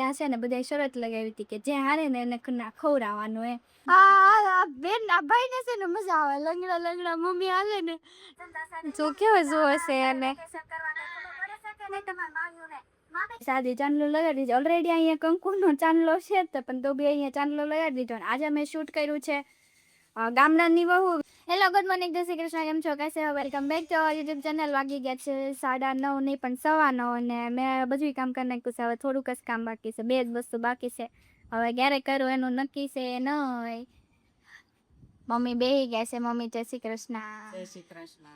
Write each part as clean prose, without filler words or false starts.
ત્યાં છે ને બધા શરત લગાવી હતી કે જે હારે ને એને ખવડાવવાનું એ બેન આ ભાઈ ને છે ને મજા આવે લંગડા મમ્મી હાલે ને જો કેવો જોવે છે એને સાદી ચાંદલો લગાડી દીધો ઓલરેડી અહીંયા કંકુનો ચાંદલો છે પણ તો બી અહીંયા ચાંદલો લગાડી દીધો આજે અમે શૂટ કર્યું છે ગામડાની વહુ. હેલો ગુડ મોર્નિંગ જય શ્રી કૃષ્ણ કેમ છો કૈસે હો welcome back to our YouTube channel. વાગી ગયા છે 9:30 નહીં પણ 9:15 ને મેં બધું કામ કરી નાખ્યું છે. હવે થોડુંક જ કામ બાકી છે, 2 જ વસ્તુ બાકી છે. હવે ક્યારે કરું એનું નક્કી છે નહીં. મમ્મી બેહી ગયા છે. મમ્મી જય શ્રી કૃષ્ણ. જય શ્રી કૃષ્ણ.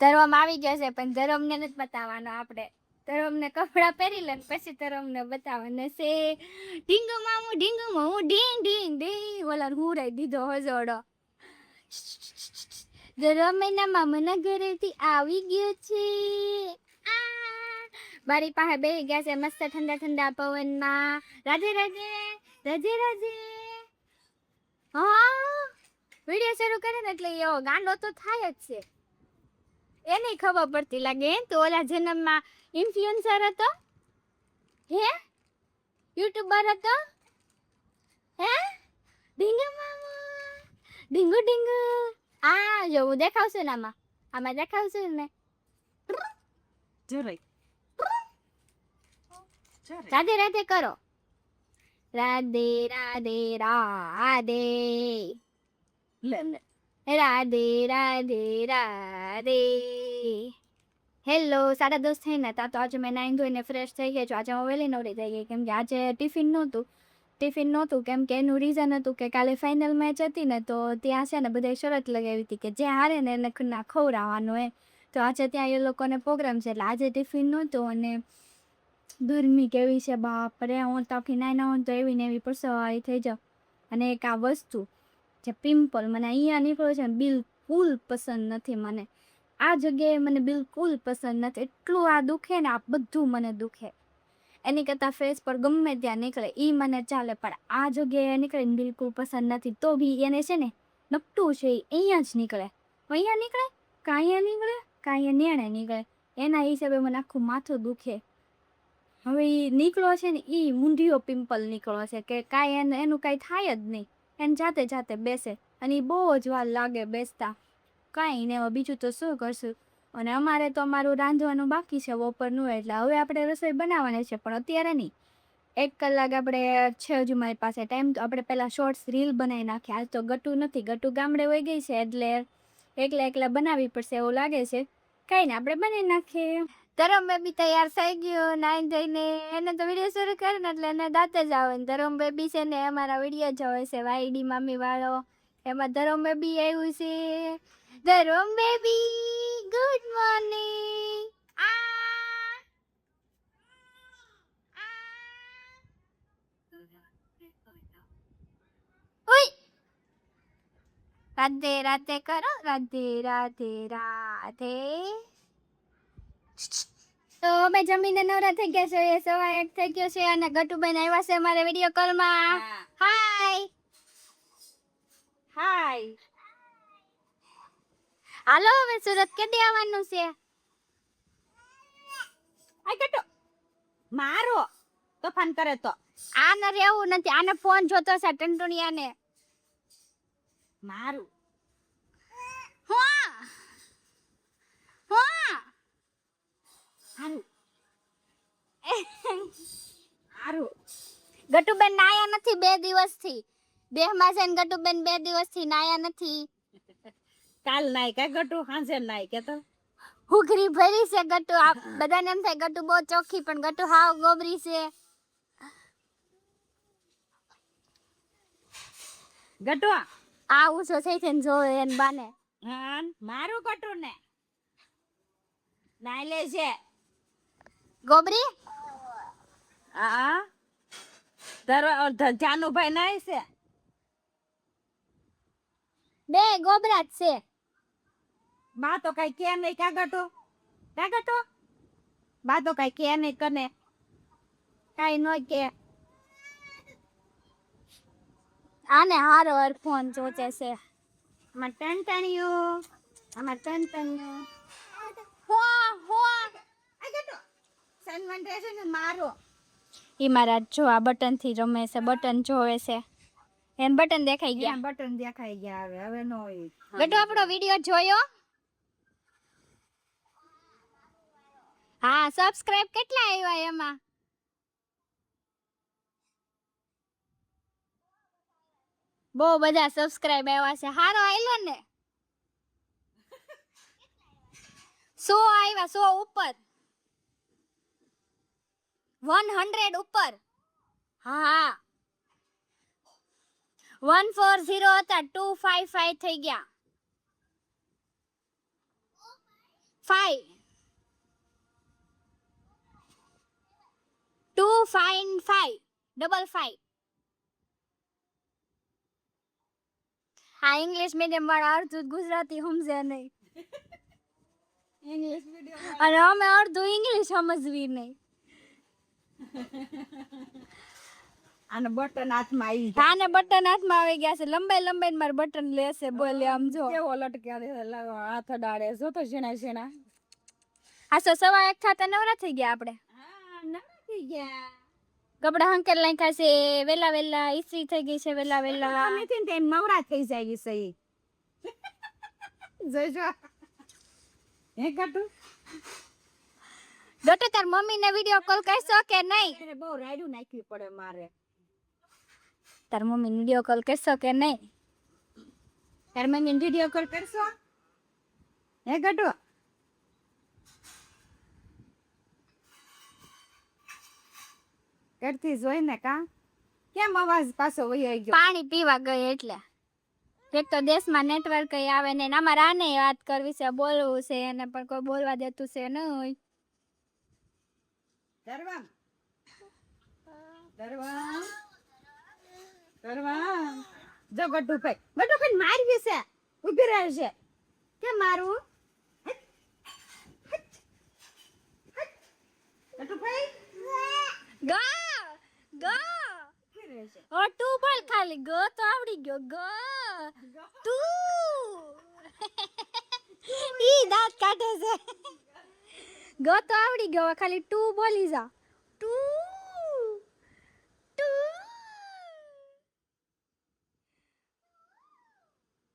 ધર્મ આવી ગયો છે પણ ધર્મને નથી બતાવવાનો આપણે. ધર્મને કપડાં પહેરી લે પછી ધર્મને બતાવવાને છે. ઢીંગુ મામું ઢીંગ ઢીંગ ઓલા હું રહી દીધો હજોડો. ધર્મના મામાના ઘરેથી આવી ગયો છે. મારી પાસે બેહી ગયા છે મસ્ત ઠંડા ઠંડા પવનમાં. રાધે રાધે રાધે રાધે. હા વિડીયો શરૂ કરે ને એટલે એવો ગાંડો તો થાય જ છે. એને ખબર પડતી લાગે તો ઓલા જન્મમાં ઇન્ફ્લુએન્સર હતો હે યુટ્યુબર હતો હે ઢીંગુ મામા ઢીંગુ ઢીંગુ. આ જો હું દેખાવશું ને આમાં દેખાવશું ને જરાય રાધે રાધે કરો. રાધે રાધે રાધે રાધે રાધે રાધે. હેલો 10:30 થઈ ને તો આજે મેં નાઈન ધોઈને ફ્રેશ થઈ ગઈ છું. આજે હું વહેલી નવરી થઈ ગઈ કેમ કે આજે ટિફિન નહોતું કેમ કે એનું રીઝન હતું કે કાલે ફાઇનલ મેચ હતી ને તો ત્યાં છે ને બધા શરત લગાવી હતી કે જે હારે ને એને ખવડાવવાનું એ. તો આજે ત્યાં એ લોકોને પ્રોગ્રામ છે એટલે આજે ટિફિન નહોતું. અને ગરમી કેવી છે બાપરે, હું તો આખી નાઈ હોઉં તો એવી ને એવી પરસેવાળી થઈ જાઉં. અને એક આ વસ્તુ જે પિમ્પલ મને અહીંયા નીકળ્યો છે ને બિલકુલ પસંદ નથી. મને આ જગ્યાએ મને બિલકુલ પસંદ નથી. એટલું આ દુખે ને આ બધું મને દુખે. એની કરતાં ફેસ પર ગમે ત્યાં નીકળે એ મને ચાલે પણ આ જગ્યાએ નીકળે ને બિલકુલ પસંદ નથી. તો બી એને છે ને નપટું છે એ અહીંયા જ નીકળે. અહીંયા નીકળે કાંઈ નીકળે કાંઈ નેણે નીકળે. એના હિસાબે મને આખું માથું દુખે. હવે એ નીકળો છે ને એ મૂંઢિયો પિમ્પલ નીકળો છે કે કાંઈ એનું કાંઈ થાય જ નહીં. એને જાતે બેસે અને એ બહુ જ વાર લાગે બેસતા. કાંઈ ને હવે બીજું તો શું કરશું. અને અમારે તો અમારું રાંધવાનું બાકી છે બપોરનું એટલે હવે આપણે રસોઈ બનાવવાની છે પણ અત્યારે નહીં. 1 કલાક આપણે છે હજુ મારી પાસે ટાઈમ. તો આપણે પહેલાં શોર્ટ્સ રીલ બનાવી નાખીએ. આજ તો ગટુ નથી, ગટુ ગામડે વહી ગઈ છે એટલે એકલા બનાવવી પડશે એવું લાગે છે. કાંઈ ને આપણે બનાવી નાખીએ. ધરમ બેબી તૈયાર થઈ ગયો નાઈ ધોઈને. એને તો વિડીયો શરૂ કરે ને એટલે એને દાંતે જ આવે ને. ધરમ બેબી છે ને અમારા વિડીયો જોવે છે વાયડી મામી વાળો. એમાં ધરમ બેબી આવ્યું છે. Dharam baby good morning. Radhe Radhe કરો. રાધે રાધે રાધે. તો અમે જમીને નવરા થઈ ગયા છે. 1:15 થઈ ગયો છે અને ગટુબેન આવ્યા છે અમારે વિડીયો કોલમાં. હાય હાય. હાલો હવે સુરત કેદી આવવાનું છે? આ ગટો મારો તોફાન કરે તો આને રહેવું નથી. આને ફોન જોતો છે ટંટુણિયાને. મારું હા હારું હારું. ગટુબેન નાયા નથી 2 દિવસથી. દેહમાં છે ને ગટુબેન 2 દિવસથી નાયા નથી. કાલ નાય કે ગટુ હાંજે નાય કે તો હુઘરી ભરી છે ગટુ. આ બધાને એમ થાય ગટુ બહુ ચોખ્ખી પણ ગટુ હાવ ગોબરી છે. ગટુ આ ઉસો થઈ છે ને જોવે એને બાને. હા મારું ગટુ ને નાય લે છે ગોબરી હા જાનુભાઈ નાય છે. 2 ગોબરા જ છે. બા તો કઈ કે નહીં કા ગટુ બા તો કઈ કે નહીં કને કાઈ નો કે. આને હારો ફોન જોચે છે. આમાં ટંટણિયું હો આ ગટુ સન્માન રહેશે ને મારો ઈ મારા જો આ બટન થી રમે છે, બટન જોવે છે, એન બટન દેખાઈ ગયા. ગયા બટન દેખાઈ ગયા. હવે નો હોય. ગટુ આપણો વિડિયો જોયો? હા, સબસ્ક્રાઇબ કેટલા આવ્યા એમાં? બહુ બધા સબસ્ક્રાઇબ આવ્યા છે. હારો આયલો ને? 100 આવ્યા, 100 ઉપર, 100 ઉપર. હા, 140 હતા, 255 થઈ ગયા. 5 255 55. હા, ઇંગ્લિશ મીડિયમ વાળા અડધું ગુજરાતી સમજે નહીં, ઇંગ્લિશ વિડિયો અને અમે અડધું ઇંગ્લિશ સમજવી નહીં. આને બટન હાથમાં આવી ગયા. આને બટન હાથમાં આવી ગયા છે, લંબાઈ લંબાઈ મારે બટન લેશે. બોલે આમ જો કેવો લટક્યા દે, હાથ અડાડે. જો તો ઝીણા ઝીણા. આ સો 1:15 થતા નવરા થઈ ગયા આપણે. હા, નથી ગયા. કપડા હંકેલ નાખ્યા છે, વેલા વેલા ઈસ્ત્રી થઈ ગઈ છે, વેલા વેલા. નથી ને તેમ નવરા થઈ જાય છે ઈ. જોઈજો. હે કાટુ ડોટો તાર મમ્મીને વિડિયો કોલ કરશો કે નહીં? એને બહુ રાયડું નાખવી પડે મારે. તાર મમ્મીને વિડિયો કોલ કરશો કે નહીં? તાર મમ્મીને વિડિયો કોલ કરશો? હે કાટુ કરતી જોઈ ને કા કેમ અવાજ પાછો વહી ગયો? પાણી પીવા ગઈ એટલે. એક તો દેશમાં નેટવર્ક આવે ને અમારે આને વાત કરવી છે, બોલવું છે, એને પણ કોઈ બોલવા દેતું છે નહીં. ધરવામ ધરવામ ધરવામ. જો ગટુભાઈ મારવી છે, ઊભી રહે છે. કેમ મારવું? ગટુભાઈ ગો ગો ઊભી રહે છે. ઓ તું બોલ ખાલી. ગો તો આવડી ગયો. ગો તું. ઈ દાંત કાઢે છે. ગો તો આવડી ગયો, હવે ખાલી તું બોલી જા. તું તું.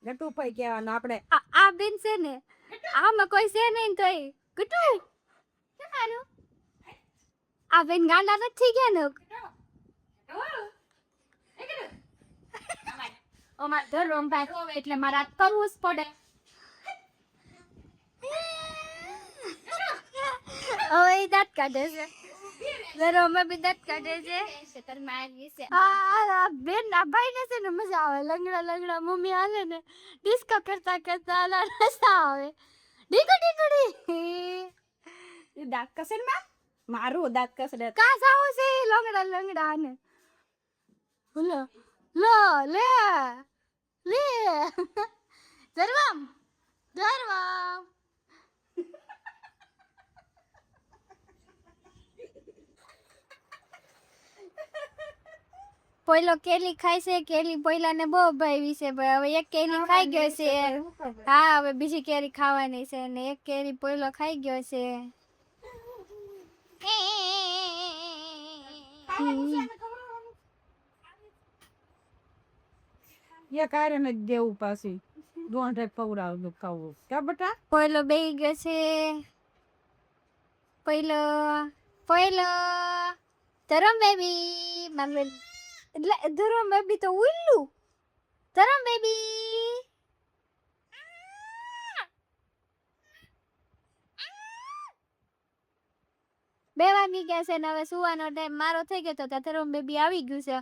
ગટુભાઈ કહેવાનું આપણે. આ બેન છે ને, આમાં કોઈ છે નહીં તોય ગટુ કેમ આનું? આ બેન ગાંડા નથી ગયા ને? અમાર ધરમ ભાઈ હોવે એટલે મારે આ કરવું જ પડે. હવે ઈ દાંત કાઢે છે, ધરમ બી દાંત કાઢે છે. આ બેન આ ભાઈ ને છે ને મજા આવે. લંગડા લંગડા મમ્મી હાલે ને ડિસ્કો કરતા કરતા મજા આવે. ડીકુ ડીકુડી એ દાંત કસે ને મારું દાંત કસડે. કા જાવું છે લંગડા લંગડા ને? લો લો લે લે ધરવામ ધરવામ. પોયલો કેલી ખાય છે, કેલી પોયલાને બહુ ભાવી છે, પણ હવે એક કેરી ખાઈ ગયો છે. હા, હવે બીજી કેરી ખાવાની છે ને એક કેરી પોયલો ખાઈ ગયો છે. એ કાર્ય ને દેવું પાછી દોંઢે પવડાવવું ખાવું ક્યાં બટા? પોયલો બેહી ગયો છે. પોયલો પોયલો ધરમ બેબી મારે એટલે ધરમ બેબી તો ઉલ્લુ. ધરમ બેબી બે વાગી ગયા છે ને હવે સુવાનો ટાઈમ મારો થઈ ગયો તો ત્યાં ધરમ બેબી આવી ગયું છે.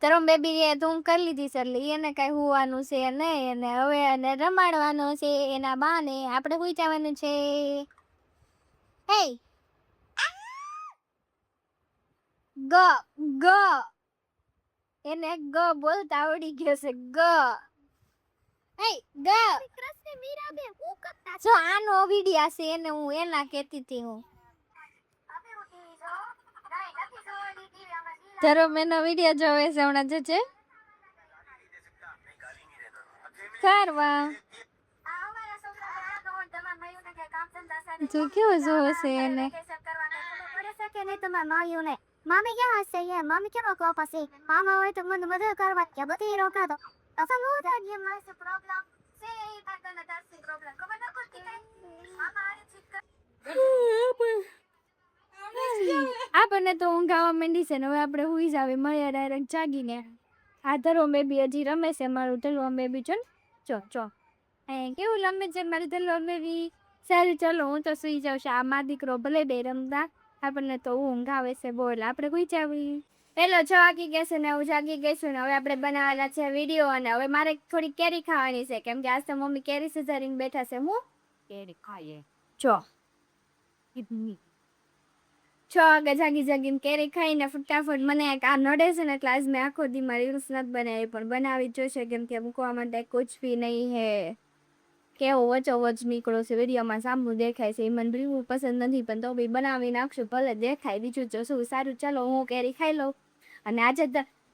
ધરમ બેબી એ ધૂમ કરી લીધી છે એટલે એને કઈ હુવાનું છે નહીં, એને હવે એને રમાડવાનો છે એના બાને. આપણે હુઈ જવાનું છે. હે ગ ગ એને ગ બોલતા આવડી ગયો છે. ગ હે ગ જો આનો વિડિયા છે એને હું એના કહેતી હતી. હું ધરમ એનો વિડિયો જોવે છે હમણાં જજે કરવા. જો કેવો જોવે છે એને. Mami क्या हंसते हैं मम्मी क्या बकवास हंसे मामा હોય તો મને મદદ કરવા કે બધી રોકા તો સમુદ્ર ये मासे प्रॉब्लम से आता ना दस प्रॉब्लम खबर ना પડતી મામા આરે ચીક આપણને તો ઊંઘ આવવા માંડી છે ને હવે આપણે હુઈ જાવે મળ્યા ડાયરેક્ટ જાગીને આ ધરો બેબી હજી રમે છે મારું ધરો બેબી ચો કેવું રમે છે મારું ધરો બેબી સારું ચલો હું તો સુઈ જાઉં છું આ મા દીકરો ભલે બે રમતા આપણને તો ઊંઘ આવે છે બોલ આપણે હુઈ જાવી પેલો 6 વાગી ગયા છે ને હું જાગી ગઈ છું ને હવે આપણે બનાવવાના છે વિડીયો અને હવે મારે થોડી કેરી ખાવાની છે કેમ કે આજ તો મમ્મી કેરી સુધારીને બેઠા છે હું કેરી ખાઈએ ચો કીધું 6 વાગે જાગીને કેરી ખાઈને ફટાફટ મને આ નડે છે ને એટલે આજ મેં આખો દી મારી રીલ્સ નથી બનાવી પણ બનાવી જ જોશે કેમ કે મૂકવા માટે કુછ બી નહીં હે કેવો વચોવચ નીકળો છે વિડીયોમાં સામું દેખાય છે એ મને બિલકુલ પસંદ નથી પણ તો બી બનાવી નાખશું ભલે દેખાય બીજું તો શું સારું ચાલો હું કેરી ખાઈ લઉં અને આજે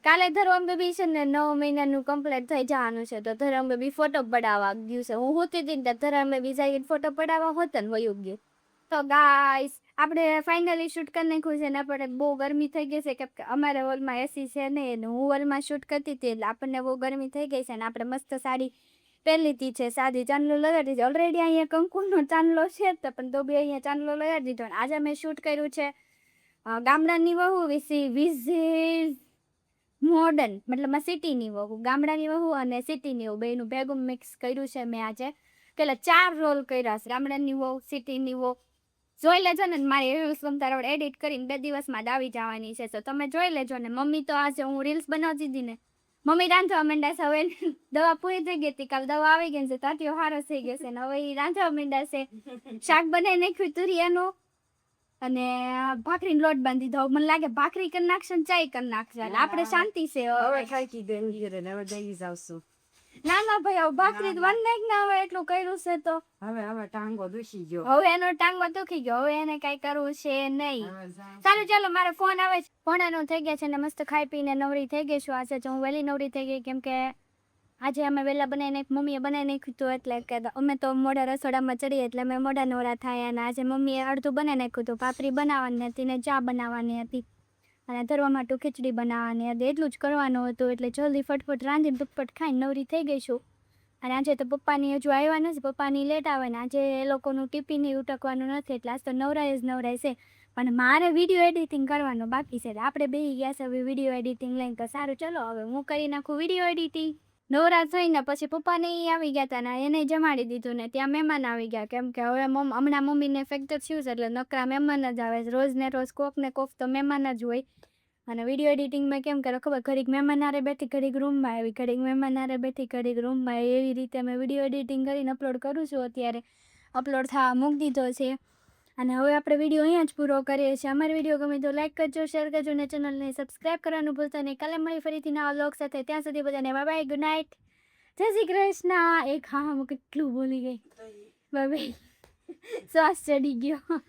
કાલે ધરમ બેબી છે ને 9 મહિનાનું કમ્પ્લીટ થઈ જવાનું છે તો ધરમ બેબી ફોટો પડાવવા ગયું છે હું હોતી હતી ને ધરમ બેબી જઈને ફોટો પડાવવા હોત ને વયું ગયું તો ગાઈસ આપણે ફાઇનલી શૂટ કરી નાખ્યું છે ને આપણે બહુ ગરમી થઈ ગઈ છે કે અમારા હોલમાં એસી છે નહીં હું હોલમાં શૂટ કરતી હતી એટલે આપણને બહુ ગરમી થઈ ગઈ છે ને આપણે મસ્ત સાડી પહેલી છે સાદી ચાંદલો લગાડી છે ઓલરેડી અહીંયા કંકુનો ચાંદલો છે તો પણ તો બી અહીંયા ચાંદલો લગાડી દીધો અને આજે મેં શૂટ કર્યું છે ગામડાની વહુ વિઝિટ મોડર્ન મતલબ સિટીની વહુ ગામડાની વહુ અને સિટીની વહુ બેનું ભેગું મિક્સ કર્યું છે મેં આજે પેલા 4 રોલ કર્યા છે ગામડાની વહુ સિટીની વહુ જોઈ લેજો ને મારી રીલ્સ તમારે એડિટ કરીને 2 દિવસમાં જ આવી જવાની છે તો તમે જોઈ લેજો ને મમ્મી તો આજે હું રીલ્સ બનાવતી હતી ને મમ્મી રાંધવા માંડ્યા છે હવે દવા પૂરી થઈ ગઈ હતી કાલ દવા આવી ગઈ છે તાતીઓ હારો થઈ ગયો છે ને હવે એ રાંધવા માંડ્યા છે શાક બનાવી નાખ્યું તુરિયાનું અને ભાખરીનો લોટ બાંધી દો મને લાગે ભાખરી કરી નાખશે ને ચાય કરી નાખશે અને આપણે શાંતિ છે હવે ખાઈ કીધું ને હવે જઈ જાવશું ના ના ભાઈ હવે ભાખરી વન નાખ ના હવે એટલું કર્યું છે તો હવે ટાંગો દુખી ગયો હવે એનો ટાંગો દુખી ગયો હવે એને કઈ કરવું છે નહીં સારું ચાલો મારો ફોન આવે છે ભણાનું થઈ ગયા છે ને મસ્ત ખાઈ પીને નવરી થઈ ગઈ છું આજે હું વહેલી નવરી થઈ ગઈ કેમ કે આજે અમે વહેલા બનાવીને મમ્મીએ બનાવી નાખ્યું હતું એટલે કે અમે તો મોઢા રસોડામાં ચડીએ એટલે અમે મોઢા નવરા થાય અને આજે મમ્મીએ અડધું બનાવી નાખ્યું હતું પાપડી બનાવવાની હતી ને ચા બનાવવાની હતી અને ધરવા માટે ખીચડી બનાવવાની હતી એટલું જ કરવાનું હતું એટલે જલ્દી ફટફટ રાંધીને દુપ્પટ ખાઈને નવરી થઈ ગઈ છું અને આજે તો પપ્પાની હજુ આવ્યા નથી પપ્પાની લેટ આવે ને આજે એ લોકોનું ટિફિન ઉટકવાનું નથી એટલે આજ તો નવરાય જ નવરાય છે પણ મારે વિડીયો એડિટિંગ કરવાનું બાકી છે આપણે બેસી ગયા છે હવે વિડીયો એડિટિંગ લઈને તો સારું ચલો હવે હું કરી નાખું વિડીયો એડિટિંગ નવરા થઈને પછી પપ્પાને આવી ગયા હતા ને એને જમાડી દીધું ને ત્યાં મહેમાન આવી ગયા કેમ કે હવે હમણાં મમ્મીને ફેક્ટર થયું છે એટલે નકરા મહેમાન જ આવે રોજ ને રોજ કોક ને કોક તો મહેમાન જ હોય અને વિડીયો એડિટિંગમાં કેમ કરો ખબર ઘડીક મહેમાન હારે બેઠી ઘડીક રૂમમાં આવી ઘડીક મહેમાન હારે બેઠી ઘડીક રૂમમાં એવી રીતે મેં વિડીયો એડિટિંગ કરીને અપલોડ કરું છું અત્યારે અપલોડ થવા મૂકી દીધો છે અને હવે આપણે વિડીયો અહીંયા જ પૂરો કરીએ છીએ અમારો વિડીયો ગમે તો લાઈક કરજો શેર કરજો અને ચેનલને સબસ્ક્રાઈબ કરવાનું ભૂલતા નહીં કાલે મળી ફરીથી નવા વ્લોગ સાથે ત્યાં સુધી બધાને બાય બાય ગુડ નાઇટ જય શ્રી કૃષ્ણ એક હા હું કેટલું બોલી ગઈ બાય બાય શ્વાસ ચડી ગયો